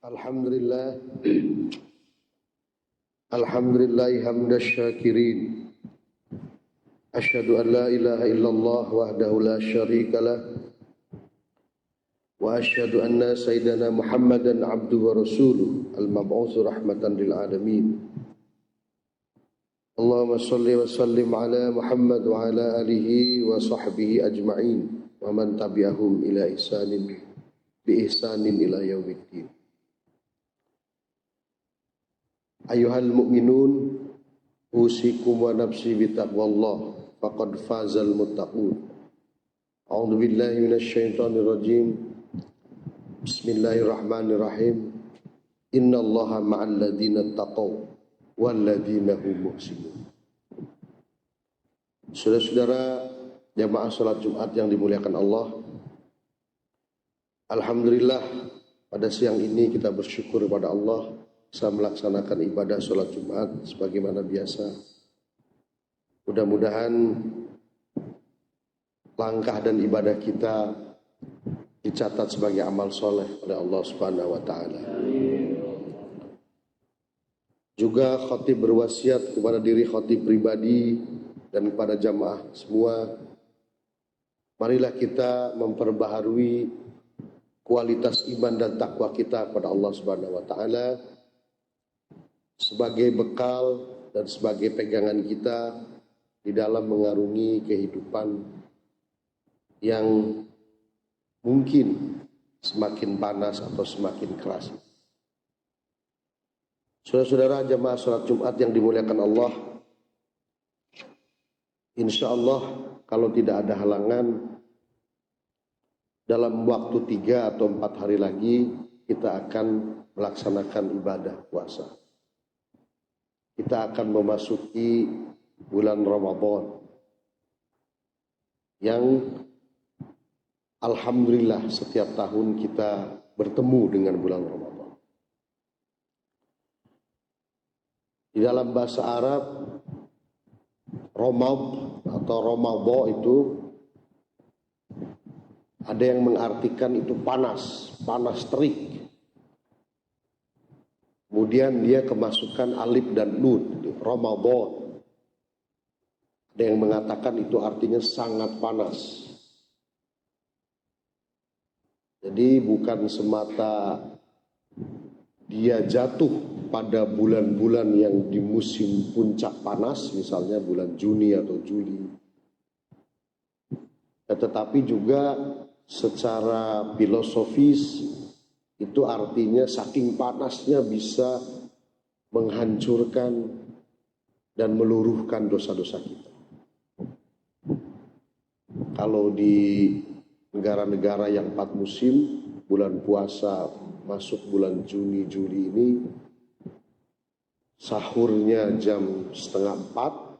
Alhamdulillah, alhamdulillahi hamdas syakirin. Asyhadu an la ilaha illallah wahdahu la syarikalah. Wa asyhadu anna sayyidana Muhammadan abduhu wa rasuluh al-mab'utsu rahmatan lil alamin. Allahumma shalli wa sallim ala Muhammad wa ala alihi wa sahbihi ajma'in wa man tabi'ahum ila ihsanin bi ihsanin ila yaumiddin. Ayuhal mu'minun, usikum wa nafsi bitaqwallah, faqad fazal muttaqun. A'udzu billahi minasy syaithanir rajim. Bismillahirrahmanirrahim. Innallaha ma'al ladzina taqaw wal ladzina hum muhsinun. Saudara-saudara jamaah salat Jumat yang dimuliakan Allah, alhamdulillah pada siang ini kita bersyukur kepada Allah bisa melaksanakan ibadah sholat Jumat sebagaimana biasa. Mudah-mudahan langkah dan ibadah kita dicatat sebagai amal soleh oleh Allah Subhanahu wa Ta'ala. Juga khatib berwasiat kepada diri khatib pribadi dan kepada jamaah semua, marilah kita memperbaharui kualitas iman dan takwa kita kepada Allah Subhanahu wa Ta'ala sebagai bekal dan sebagai pegangan kita di dalam mengarungi kehidupan yang mungkin semakin panas atau semakin keras. Saudara-saudara jamaah salat Jumat yang dimuliakan Allah, insya Allah kalau tidak ada halangan dalam waktu 3 atau 4 hari lagi kita akan melaksanakan ibadah puasa. Kita akan memasuki bulan Ramadan yang alhamdulillah setiap tahun kita bertemu dengan bulan Ramadan. Di dalam bahasa Arab, Ramad atau Ramadan itu ada yang mengartikan itu panas, panas terik. Kemudian dia kemasukan alif dan nun, Ramadan. Ada yang mengatakan itu artinya sangat panas. Jadi bukan semata dia jatuh pada bulan-bulan yang di musim puncak panas, misalnya bulan Juni atau Juli. Tetapi juga secara filosofis itu artinya saking panasnya bisa menghancurkan dan meluruhkan dosa-dosa kita. Kalau di negara-negara yang 4 musim, bulan puasa masuk bulan Juni, Juli ini, sahurnya jam 3:30,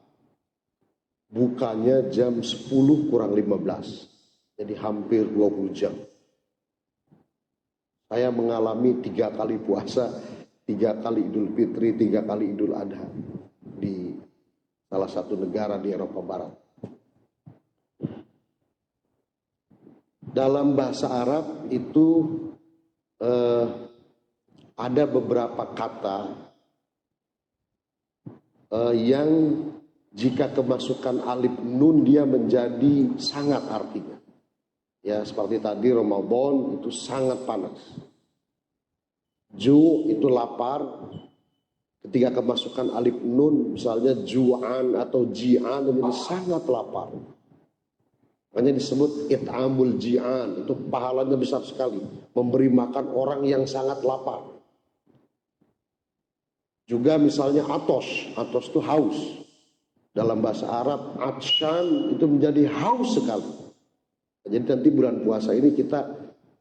bukanya jam 10 kurang 15. Jadi hampir 20 jam. Saya mengalami 3 kali puasa, 3 kali Idul Fitri, 3 kali Idul Adha di salah satu negara di Eropa Barat. Dalam bahasa Arab itu ada beberapa kata yang jika kemasukan alif nun dia menjadi sangat artinya. Ya seperti tadi Ramadan itu sangat panas. Ju itu lapar. Ketika kemasukan alif nun misalnya ju'an atau ji'an ini sangat lapar. Makanya disebut it'amul ji'an, itu pahalanya besar sekali. Memberi makan orang yang sangat lapar. Juga misalnya atos itu haus. Dalam bahasa Arab atshan itu menjadi haus sekali. Jadi nanti bulan puasa ini kita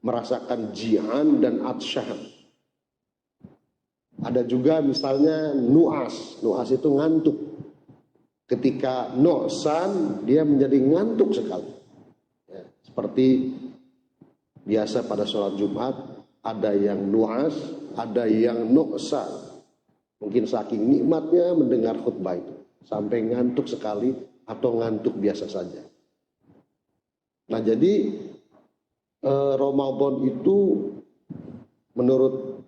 merasakan ji'an dan atshan. Ada juga misalnya nu'as itu ngantuk. Ketika nu'san dia menjadi ngantuk sekali. Ya, seperti biasa pada sholat Jumat ada yang nu'as, ada yang nu'san. Mungkin saking nikmatnya mendengar khutbah itu sampai ngantuk sekali atau ngantuk biasa saja. Nah jadi Ramadan itu menurut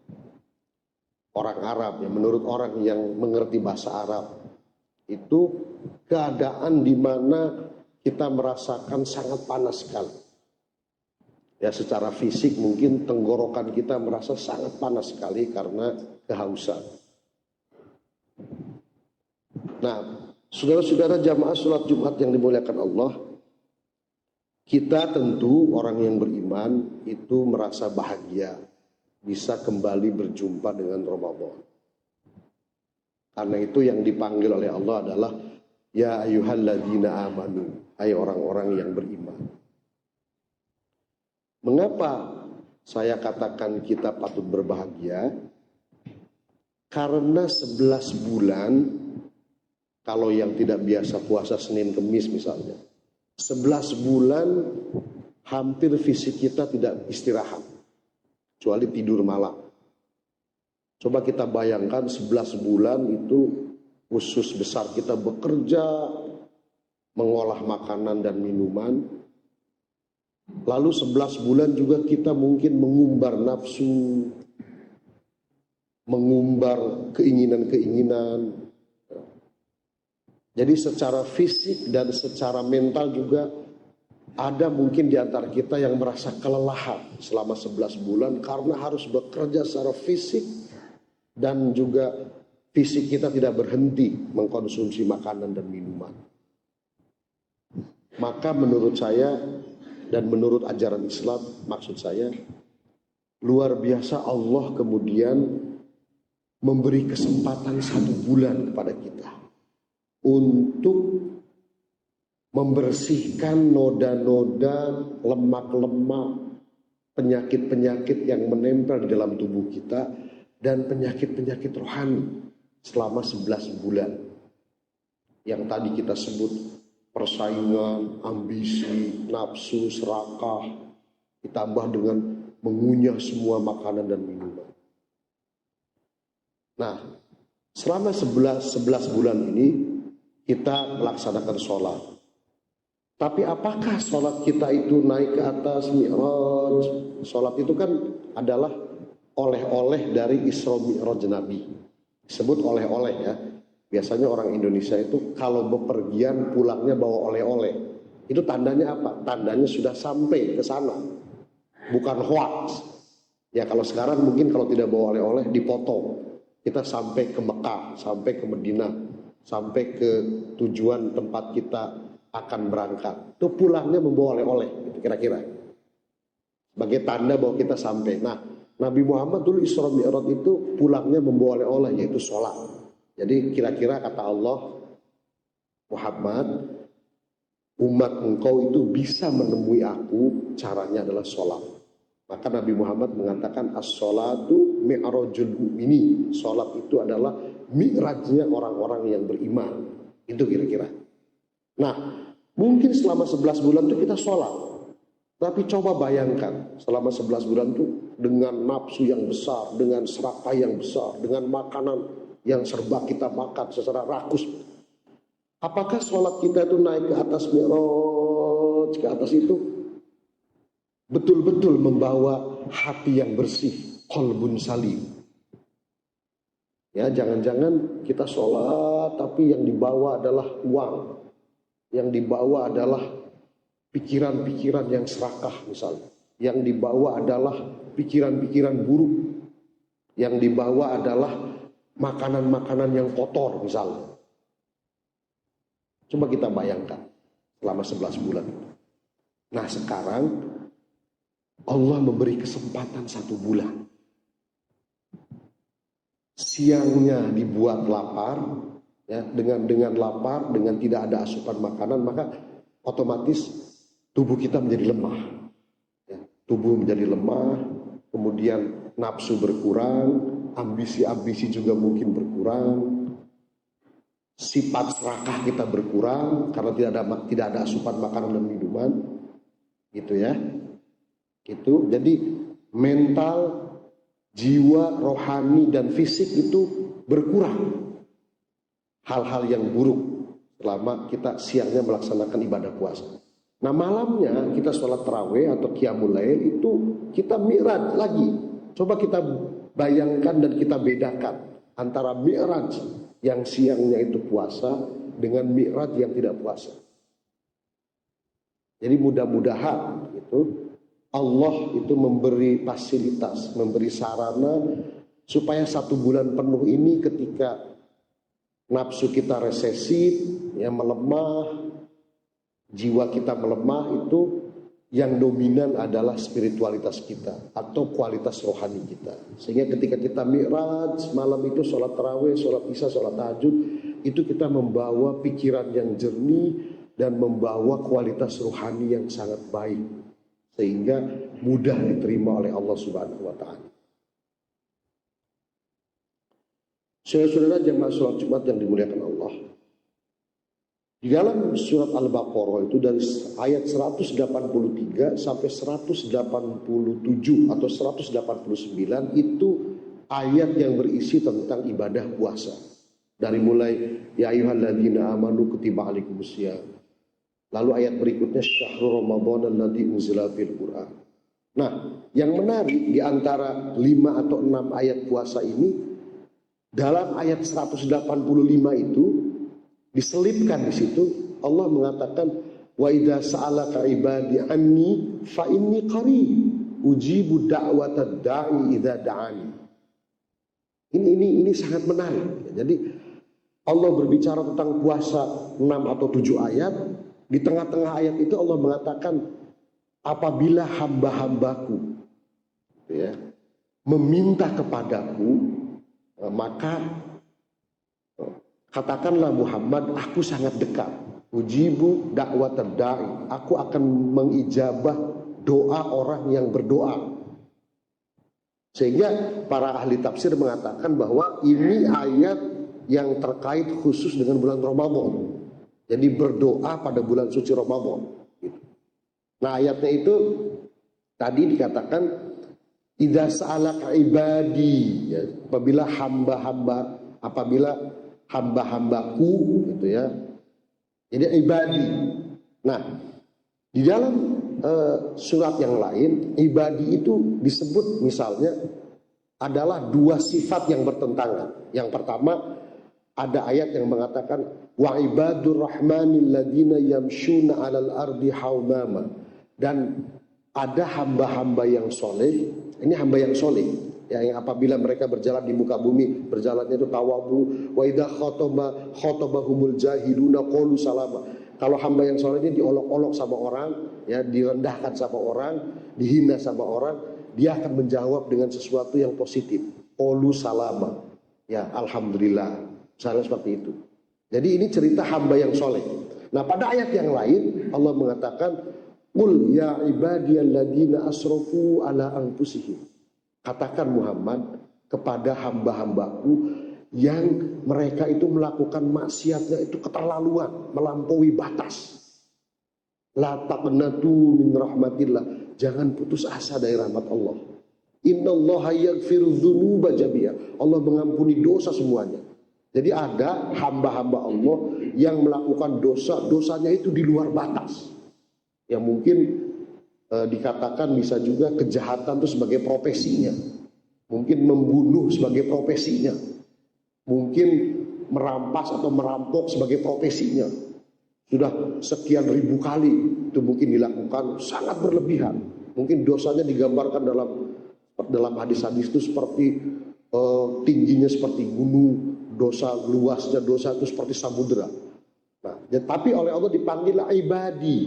orang Arab, ya, menurut orang yang mengerti bahasa Arab, itu keadaan di mana kita merasakan sangat panas sekali. Ya, secara fisik mungkin tenggorokan kita merasa sangat panas sekali karena kehausan. Nah, saudara-saudara jamaah sholat Jumat yang dimuliakan Allah, kita tentu orang yang beriman itu merasa bahagia bisa kembali berjumpa dengan Ramadan. Karena itu yang dipanggil oleh Allah adalah ya ayyuhalladzina amanu, hai orang-orang yang beriman. Mengapa saya katakan kita patut berbahagia? Karena 11 bulan, kalau yang tidak biasa puasa Senin Kemis misalnya, 11 bulan hampir fisik kita tidak istirahat, kecuali tidur malam. Coba kita bayangkan 11 bulan itu usus besar kita bekerja, mengolah makanan dan minuman. Lalu 11 bulan juga kita mungkin mengumbar nafsu, mengumbar keinginan-keinginan. Jadi secara fisik dan secara mental juga ada mungkin di antara kita yang merasa kelelahan selama 11 bulan karena harus bekerja secara fisik dan juga fisik kita tidak berhenti mengkonsumsi makanan dan minuman. Maka menurut saya dan menurut ajaran Islam, maksud saya, luar biasa Allah kemudian memberi kesempatan 1 bulan kepada kita untuk membersihkan noda-noda, lemak-lemak, penyakit-penyakit yang menempel di dalam tubuh kita dan penyakit-penyakit rohani selama 11 bulan. Yang tadi kita sebut persaingan, ambisi, nafsu, serakah, ditambah dengan mengunyah semua makanan dan minuman. Nah, selama 11 bulan ini kita melaksanakan sholat. Tapi apakah sholat kita itu naik ke atas mi'raj? Sholat itu kan adalah oleh-oleh dari Isra Mi'raj Nabi. Disebut oleh-oleh ya. Biasanya orang Indonesia itu kalau bepergian pulangnya bawa oleh-oleh. Itu tandanya apa? Tandanya sudah sampai ke sana. Bukan hoax. Ya kalau sekarang mungkin kalau tidak bawa oleh-oleh dipotong. Kita sampai ke Mekah, sampai ke Madinah, sampai ke tujuan tempat kita akan berangkat. Itu pulangnya membawa oleh-oleh, gitu kira-kira. Sebagai tanda bahwa kita sampai. Nah, Nabi Muhammad dulu Isra Mi'raj itu pulangnya membawa oleh-oleh, yaitu sholat. Jadi kira-kira kata Allah, Muhammad, umat engkau itu bisa menemui aku, caranya adalah sholat. Maka Nabi Muhammad mengatakan as-sholatu mi'rajul mu'mini. Sholat itu adalah mi'rajnya orang-orang yang beriman. Itu kira-kira. Nah, mungkin selama 11 bulan itu kita sholat. Tapi coba bayangkan selama 11 bulan itu dengan nafsu yang besar, dengan serakah yang besar, dengan makanan yang serba kita makan secara rakus. Apakah sholat kita itu naik ke atas mi'raj, ke atas itu betul-betul membawa hati yang bersih, qalbun salim? Ya, jangan-jangan kita sholat tapi yang dibawa adalah uang, yang dibawa adalah pikiran-pikiran yang serakah misalnya, yang dibawa adalah pikiran-pikiran buruk, yang dibawa adalah makanan-makanan yang kotor misalnya. Coba kita bayangkan selama 11 bulan. Nah sekarang Allah memberi kesempatan 1 bulan. Siangnya dibuat lapar, ya, dengan lapar, dengan tidak ada asupan makanan, maka otomatis tubuh kita menjadi lemah. Ya, tubuh menjadi lemah, kemudian nafsu berkurang, ambisi-ambisi juga mungkin berkurang, sifat serakah kita berkurang karena tidak ada asupan makanan dan minuman, gitu ya. Gitu. Jadi mental, jiwa, rohani dan fisik itu berkurang. Hal-hal yang buruk selama kita siangnya melaksanakan ibadah puasa. Nah malamnya kita sholat tarawih atau qiyamul lail itu kita mi'raj lagi. Coba kita bayangkan dan kita bedakan antara Mi'raj yang siangnya itu puasa dengan Mi'raj yang tidak puasa. Jadi mudah-mudahan itu Allah itu memberi fasilitas, memberi sarana supaya 1 bulan penuh ini ketika nafsu kita resesi, ya melemah, jiwa kita melemah, itu yang dominan adalah spiritualitas kita atau kualitas rohani kita. Sehingga ketika kita Mi'raj malam itu sholat tarawih, sholat isya, sholat tahajud, itu kita membawa pikiran yang jernih dan membawa kualitas rohani yang sangat baik, sehingga mudah diterima oleh Allah Subhanahu wa Ta'ala. Saudara-saudara jemaah sholat Jumat yang dimuliakan Allah, di dalam surat Al-Baqarah itu dari ayat 183 sampai 187 atau 189 itu ayat yang berisi tentang ibadah puasa. Dari mulai ya ayyuhalladzina amanu kutiba alaikumusiyam. Lalu ayat berikutnya syahrul ramadhan alladzi unzila fil Qur'an. Nah, yang menarik di antara 5 atau 6 ayat puasa ini, dalam ayat 185 itu diselipkan di situ Allah mengatakan wa idza sa'alaka ibadi anni fa inni qarib ujibu da'watad da'i idza da'ani. Ini sangat menarik. Jadi Allah berbicara tentang puasa 6 atau 7 ayat. Di tengah-tengah ayat itu Allah mengatakan apabila hamba-hambaku ya, meminta kepadaku, maka katakanlah Muhammad, aku sangat dekat. Ujibu da'watad da'i. Aku akan mengijabah doa orang yang berdoa. Sehingga para ahli tafsir mengatakan bahwa ini ayat yang terkait khusus dengan bulan Ramadan. Jadi berdoa pada bulan suci Ramadan. Nah ayatnya itu tadi dikatakan idza sa'alaka ibadi, ya, apabila hamba-hambaku gitu ya. Jadi ibadi. Nah, di dalam surat yang lain ibadi itu disebut misalnya adalah 2 sifat yang bertentangan. Yang pertama ada ayat yang mengatakan wa ibadur rahmanil ladina yamshuna 'alal ardi haunama, dan ada hamba-hamba yang soleh. Ini hamba yang soleh ya, yang apabila mereka berjalan di muka bumi, berjalannya itu tawabu. Wa idza khatabahumul jahiluna qalu salama. Kalau hamba yang soleh ini diolok-olok sama orang, ya direndahkan sama orang, dihina sama orang, dia akan menjawab dengan sesuatu yang positif. Qalu salama. Ya, alhamdulillah. Misalnya seperti itu. Jadi ini cerita hamba yang soleh. Nah pada ayat yang lain Allah mengatakan qul ya ibadiyalladzina asrafu ala anfusihim. Katakan Muhammad kepada hamba-hambaku yang mereka itu melakukan maksiatnya itu keterlaluan, melampaui batas. La taqnatu min rahmatillah. Jangan putus asa dari rahmat Allah. Innallaha yaghfiru dzunuba jami'a. Allah mengampuni dosa semuanya. Jadi ada hamba-hamba Allah yang melakukan dosa-dosanya itu di luar batas. Yang mungkin dikatakan bisa juga kejahatan itu sebagai profesinya. Mungkin membunuh sebagai profesinya. Mungkin merampas atau merampok sebagai profesinya. Sudah sekian ribu kali itu mungkin dilakukan, sangat berlebihan. Mungkin dosanya digambarkan dalam hadis-hadis itu seperti tingginya seperti gunung, dosa luasnya dosa itu seperti samudera. Nah, tapi oleh Allah dipanggil ibadi.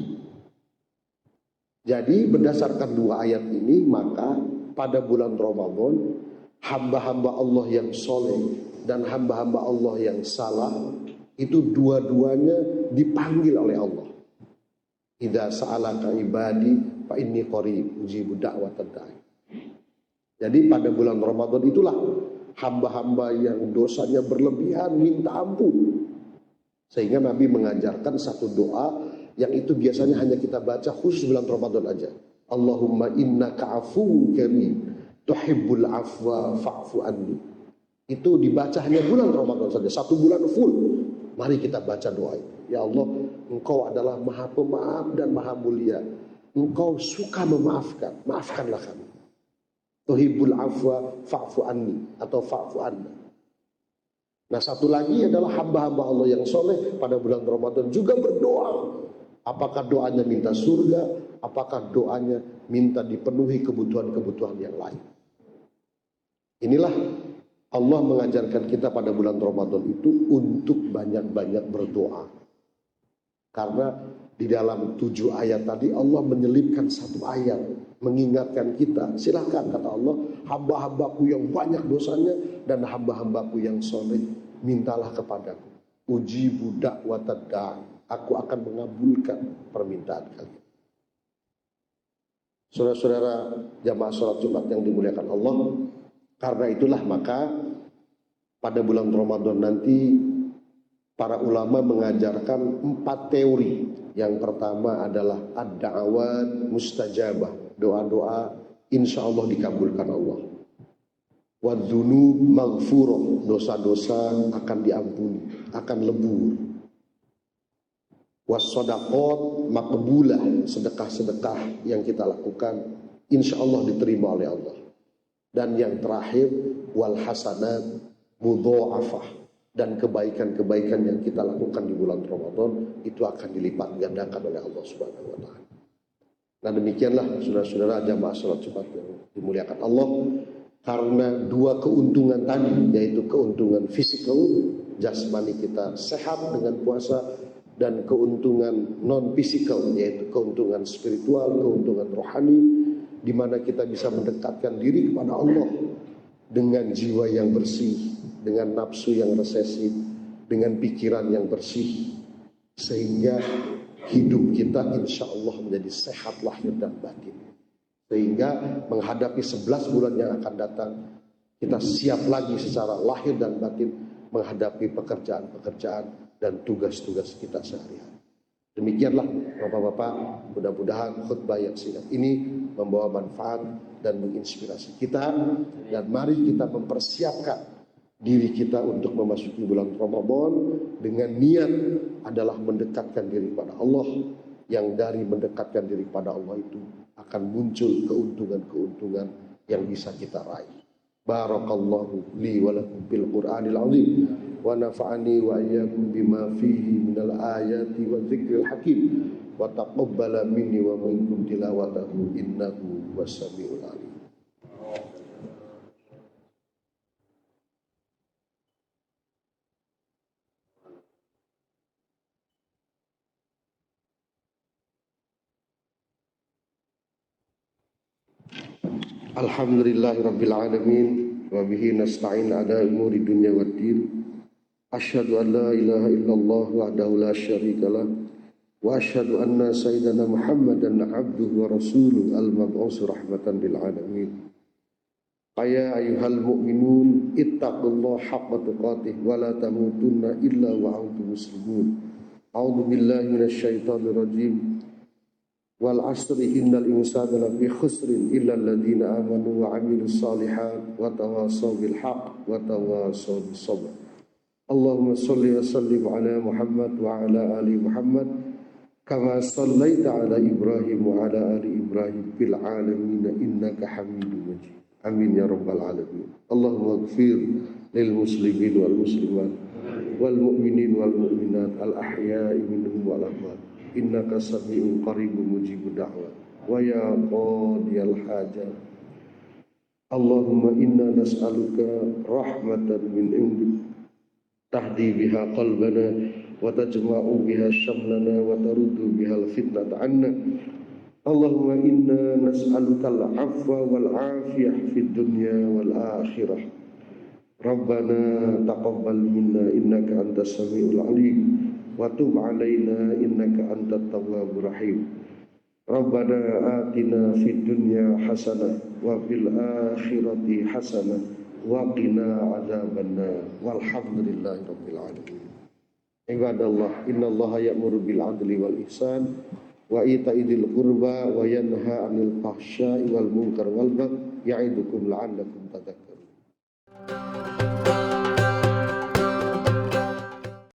Jadi berdasarkan 2 ayat ini, maka pada bulan Ramadan hamba-hamba Allah yang soleh dan hamba-hamba Allah yang salah itu dua-duanya dipanggil oleh Allah. Idza sa'alaka ibadi fa inni qarib ujibu da'watad da'i. Jadi pada bulan Ramadan itulah hamba-hamba yang dosanya berlebihan minta ampun. Sehingga Nabi mengajarkan satu doa yang itu biasanya hanya kita baca khusus bulan Ramadan aja. Allahumma innaka afuwwun karim tuhibbul afwa fa'fu anni. Itu dibaca hanya bulan Ramadan saja, 1 bulan full. Mari kita baca doa itu. Ya Allah, Engkau adalah Maha Pemaaf dan Maha Mulia. Engkau suka memaafkan, maafkanlah kami. tuhibbul afwa fa'fu anni atau fa'fu anna. Nah, satu lagi adalah hamba-hamba Allah yang soleh pada bulan Ramadan juga berdoa. Apakah doanya minta surga, apakah doanya minta dipenuhi kebutuhan-kebutuhan yang lain. Inilah Allah mengajarkan kita pada bulan Ramadan itu untuk banyak-banyak berdoa. Karena di dalam 7 ayat tadi Allah menyelipkan satu ayat mengingatkan kita. Silahkan kata Allah, hamba-hambaku yang banyak dosanya dan hamba-hambaku yang soleh, mintalah kepadaku. Ujibu da'watad da'i. Aku akan mengabulkan permintaan kalian. Saudara-saudara jamaah sholat Jumat yang dimuliakan Allah, karena itulah maka pada bulan Ramadan nanti para ulama mengajarkan 4 teori. Yang pertama adalah ad-da'awat mustajabah, doa-doa insya Allah dikabulkan Allah. Wadzunub maghfurah, dosa-dosa akan diampuni, akan lebur. Wassadaqat maqbulah, sedekah-sedekah yang kita lakukan insya Allah diterima oleh Allah. Dan yang terakhir wal hasanat mudha'afah, dan kebaikan-kebaikan yang kita lakukan di bulan Ramadan itu akan dilipat gandakan oleh Allah Subhanahu wa taala. Nah, demikianlah saudara-saudara jamaah salat Jumat yang dimuliakan Allah, karena 2 keuntungan tadi, yaitu keuntungan fisikal, jasmani kita sehat dengan puasa, dan keuntungan non fisikal, yaitu keuntungan spiritual, keuntungan rohani, di mana kita bisa mendekatkan diri kepada Allah dengan jiwa yang bersih, dengan nafsu yang resesif, dengan pikiran yang bersih, sehingga hidup kita insya Allah menjadi sehat lahir dan batin. Sehingga menghadapi 11 bulan yang akan datang, kita siap lagi secara lahir dan batin menghadapi pekerjaan-pekerjaan dan tugas-tugas kita sehari-hari. Demikianlah Bapak-bapak, mudah-mudahan khutbah yang singkat ini membawa manfaat dan menginspirasi kita, dan mari kita mempersiapkan diri kita untuk memasuki bulan Ramadan dengan niat adalah mendekatkan diri pada Allah, yang dari mendekatkan diri pada Allah itu akan muncul keuntungan-keuntungan yang bisa kita raih. Barakallahu li wa lakum bil Qur'anil azim wa nafa'ani wa iyyakum bima fihi minal ayati wa dzikril hakim wa taqabbala minni wa minkum tilawatahu innahu was-sami'ul alim. Alhamdulillahirabbil alamin wa bihi nasta'in ala umuri dunya waddin. Asyhadu an la ilaha illallah wahdahu la syarikalah wa asyhadu anna sayyidana Muhammadan abduhu wa rasuluhu al-mab'us rahmatan lil alamin. Ya ayyuhal mu'minun ittaqullaha haqqa tuqatih wa la tamutunna illa wa antum muslimun. A'udzu billahi minasy syaithanir rajim. Wal asri innal insana lafi khusrin illa alladziina aamanu wa 'amilus shalihaat wa tawassaw bil haqq wa tawassaw bis sabr. Allahumma shalli wa sallim ala Muhammad wa ala ali Muhammad kama shallaita ala Ibrahim wa ala ali Ibrahim fil 'alamin innaka Hamidum Majid. Amin ya rabbal alamin. Allahumma ighfir lil muslimin wal muslimat wal mu'minin wal mu'minat al ahya'i minhum wal amwat. Innaka sami'un qaribun mujibud da'wat wa ya qadiyal hajat. Allahumma inna nas'aluka rahmatan min indik tahdi biha qalbana wa tajma'u biha syamlana wa taruddu biha al-fitnata 'anna. Allahumma inna nas'aluka al-'afwa wal 'afiyah fid dunya wal akhirah. Rabbana taqabbal minna innaka antas samiul 'alim wa tub 'alaina innaka antat tawwabur rahim. Rabbana atina fid dunya hasanah wa fil akhirati hasanah wa qina adzabannar. Walhamdulillahi rabbil alamin. Ibadallah, innallaha ya'muru bil 'adli wal ihsan wa ita'i dzil qurba wa yanha 'anil fahsya'i wal munkar wal baghi ya'idukum la'allakum tadhakkarun.